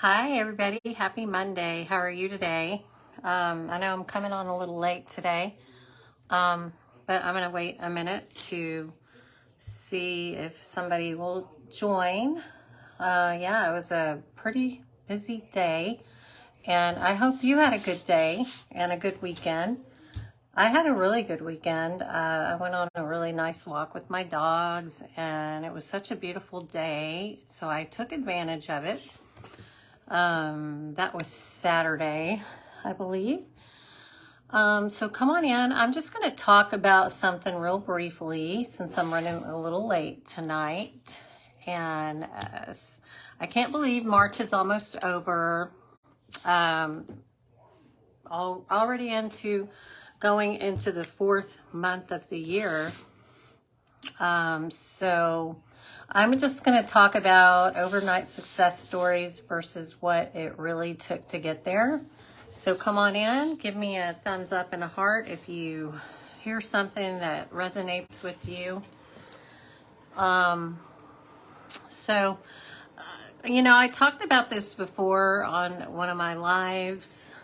Hi, everybody. Happy Monday. How are you today? I know I'm coming on a little late today, but I'm going to wait a minute to see if somebody will join. Yeah, it was a pretty busy day, and I hope you had a good day and a good weekend. I had a really good weekend. I went on a really nice walk with my dogs, and it was such a beautiful day, so I took advantage of it. That was Saturday, I believe. So come on in. I'm just going to talk about something real briefly since I'm running a little late tonight. And I can't believe March is almost over. Already going into the fourth month of the year. So I'm just going to talk about overnight success stories versus what it really took to get there. So come on in, give me a thumbs up and a heart if you hear something that resonates with you. I talked about this before on one of my lives.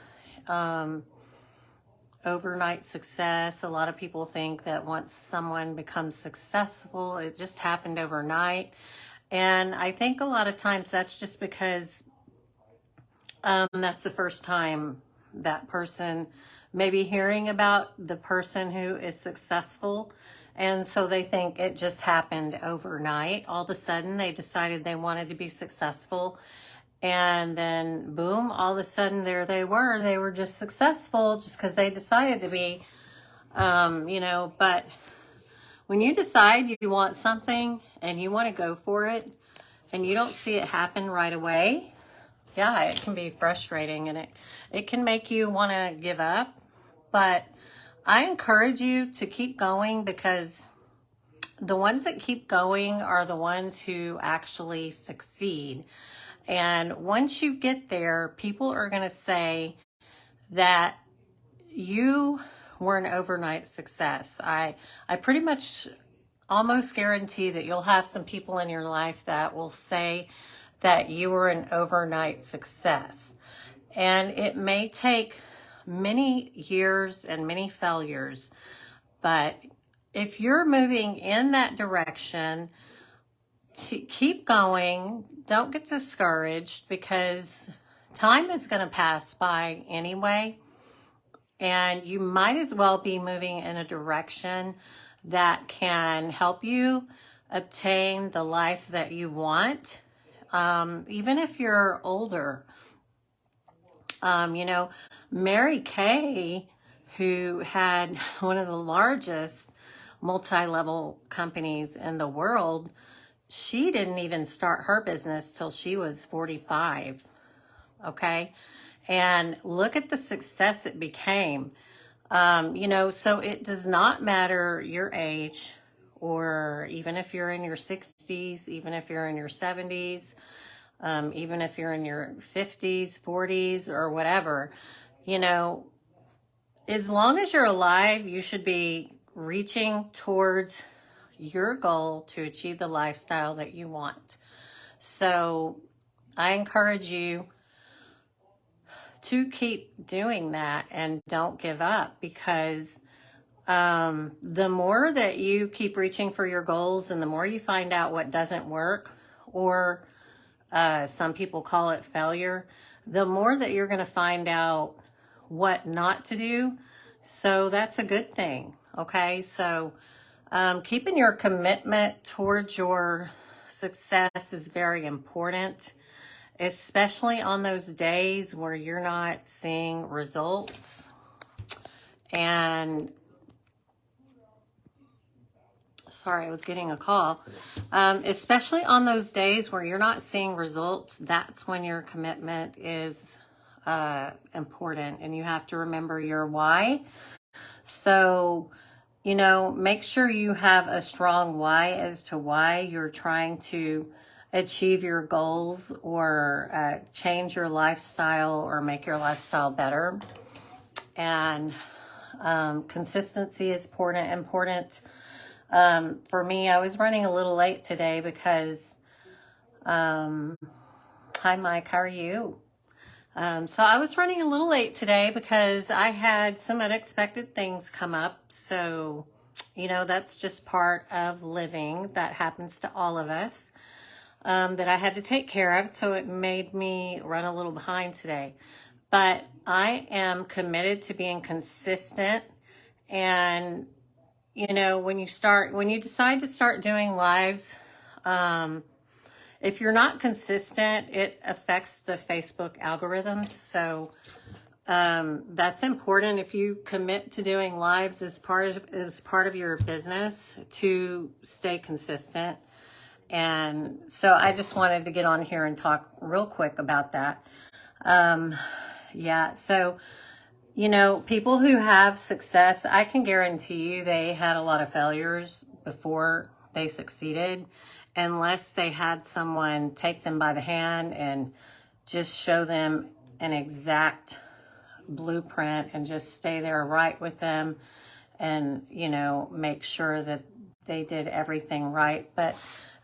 Overnight success. A lot of people think that once someone becomes successful, it just happened overnight. And I think a lot of times that's just because that's the first time that person may be hearing about the person who is successful. And so they think it just happened overnight. All of a sudden, they decided they wanted to be successful. And then, boom, all of a sudden, there they were. They were just successful just because they decided to be, But when you decide you want something and you want to go for it and you don't see it happen right away, yeah, it can be frustrating and it can make you want to give up. But I encourage you to keep going because the ones that keep going are the ones who actually succeed. And once you get there, people are going to say that you were an overnight success. I pretty much almost guarantee that you'll have some people in your life that will say that you were an overnight success. And it may take many years and many failures, but if you're moving in that direction, to keep going, don't get discouraged because time is going to pass by anyway. And you might as well be moving in a direction that can help you obtain the life that you want. Even if you're older, Mary Kay, who had one of the largest multi-level companies in the world, she didn't even start her business till she was 45. Okay. And look at the success it became. So it does not matter your age, or even if you're in your 60s, even if you're in your 70s, even if you're in your 50s, 40s, or whatever, as long as you're alive, you should be reaching towards your goal to achieve the lifestyle that you want. So I encourage you to keep doing that and don't give up, because the more that you keep reaching for your goals and the more you find out what doesn't work, or some people call it failure, the more that you're going to find out what not to do. So that's a good thing. Okay. So keeping your commitment towards your success is very important, especially on those days where you're not seeing results. And sorry, I was getting a call. Especially on those days where you're not seeing results, that's when your commitment is important, and you have to remember your why. So, make sure you have a strong why as to why you're trying to achieve your goals, or change your lifestyle, or make your lifestyle better. And consistency is important. For me, I was running a little late today because Hi, Mike. How are you? So I was running a little late today because I had some unexpected things come up. So, that's just part of living. That happens to all of us, that I had to take care of. So it made me run a little behind today. But I am committed to being consistent. And, when you decide to start doing lives, if you're not consistent, it affects the Facebook algorithms. So that's important. If you commit to doing lives as part of your business, to stay consistent. And so I just wanted to get on here and talk real quick about that. Yeah. So, people who have success, I can guarantee you they had a lot of failures before they succeeded, unless they had someone take them by the hand and just show them an exact blueprint and just stay there right with them and, make sure that they did everything right. But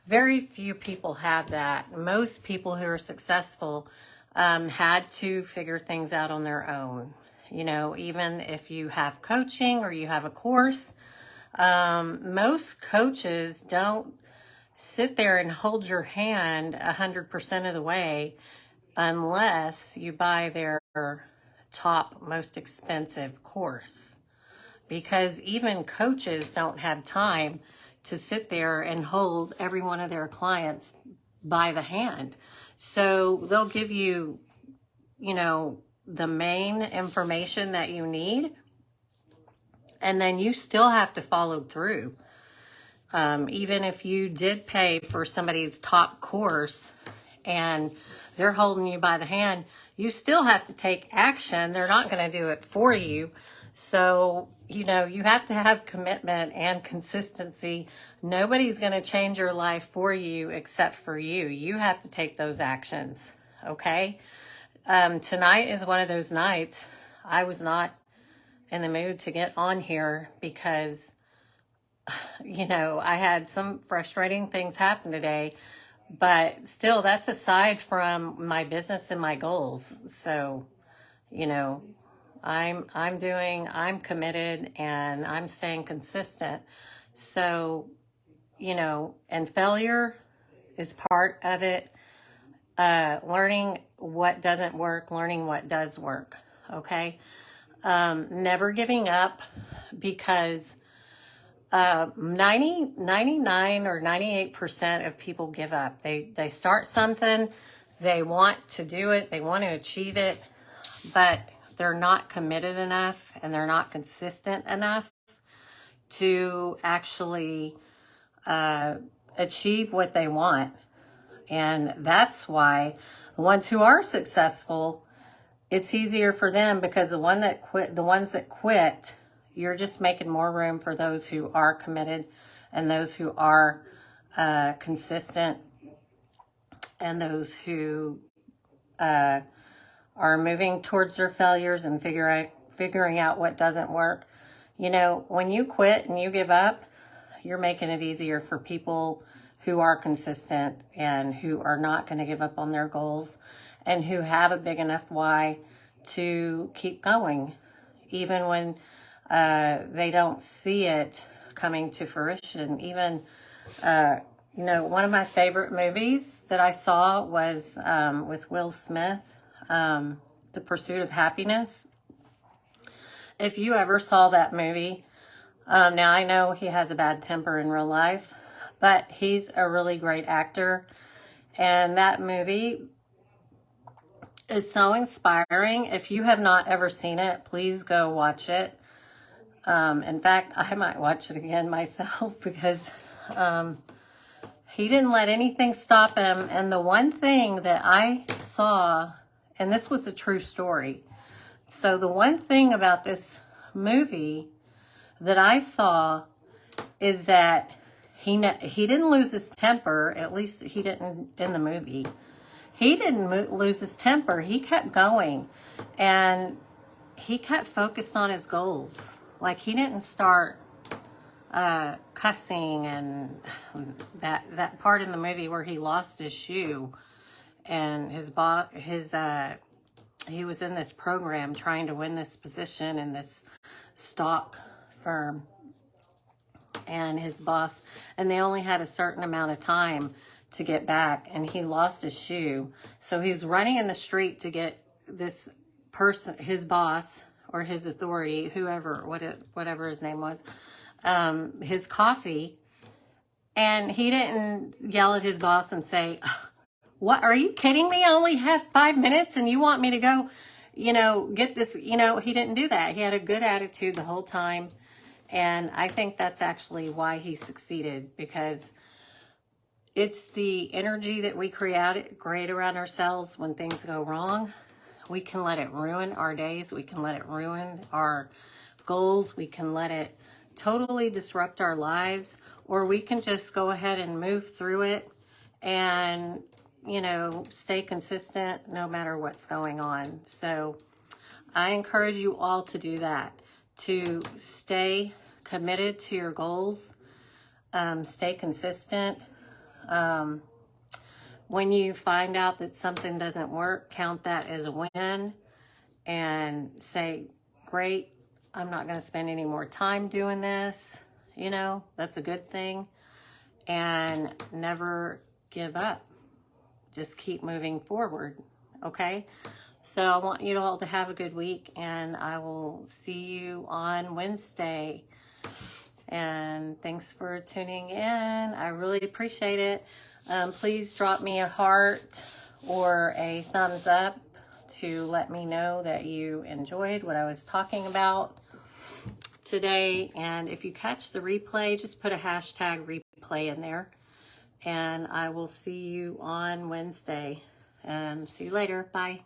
very few people have that. Most people who are successful had to figure things out on their own. Even if you have coaching or you have a course, most coaches don't sit there and hold your hand 100% of the way unless you buy their top, most expensive course. Because even coaches don't have time to sit there and hold every one of their clients by the hand. So they'll give you, the main information that you need, and then you still have to follow through. Even if you did pay for somebody's top course and they're holding you by the hand, you still have to take action. They're not going to do it for you. So, you have to have commitment and consistency. Nobody's going to change your life for you except for you. You have to take those actions. Okay. Tonight is one of those nights I was not in the mood to get on here because, I had some frustrating things happen today, but still that's aside from my business and my goals. So, I'm committed and I'm staying consistent. So, and failure is part of it. Learning what doesn't work, learning what does work. Okay. Never giving up, because 99 or 98% of people give up. They start something, they want to do it, they want to achieve it, but they're not committed enough and they're not consistent enough to actually achieve what they want. And that's why the ones who are successful, it's easier for them, because the ones that quit, you're just making more room for those who are committed and those who are consistent and those who are moving towards their failures and figuring out what doesn't work. When you quit and you give up, you're making it easier for people who are consistent and who are not going to give up on their goals and who have a big enough why to keep going, even when they don't see it coming to fruition. Even, one of my favorite movies that I saw was with Will Smith, The Pursuit of Happiness. If you ever saw that movie, now I know he has a bad temper in real life, but he's a really great actor. And that movie is so inspiring. If you have not ever seen it, please go watch it. In fact, I might watch it again myself, because he didn't let anything stop him. And the one thing that I saw, and this was a true story, so the one thing about this movie that I saw is that he didn't lose his temper. At least he didn't in the movie. He didn't lose his temper. He kept going, and he kept focused on his goals. Like, he didn't start cussing, and that part in the movie where he lost his shoe and he was in this program trying to win this position in this stock firm, and his boss, and they only had a certain amount of time to get back, and he lost his shoe. So he was running in the street to get this person, his boss or his authority, whatever his name was, his coffee. And he didn't yell at his boss and say, "What, are you kidding me? I only have 5 minutes and you want me to go, get this," he didn't do that. He had a good attitude the whole time. And I think that's actually why he succeeded, because it's the energy that we create around ourselves when things go wrong. We can let it ruin our days. We can let it ruin our goals. We can let it totally disrupt our lives, or we can just go ahead and move through it and, stay consistent no matter what's going on. So I encourage you all to do that, to stay committed to your goals, stay consistent. When you find out that something doesn't work, count that as a win and say, great, I'm not going to spend any more time doing this. That's a good thing. And never give up. Just keep moving forward. Okay? So I want you all to have a good week, and I will see you on Wednesday. And thanks for tuning in. I really appreciate it. Please drop me a heart or a thumbs up to let me know that you enjoyed what I was talking about today. And if you catch the replay, just put a hashtag replay in there. And I will see you on Wednesday. And see you later. Bye.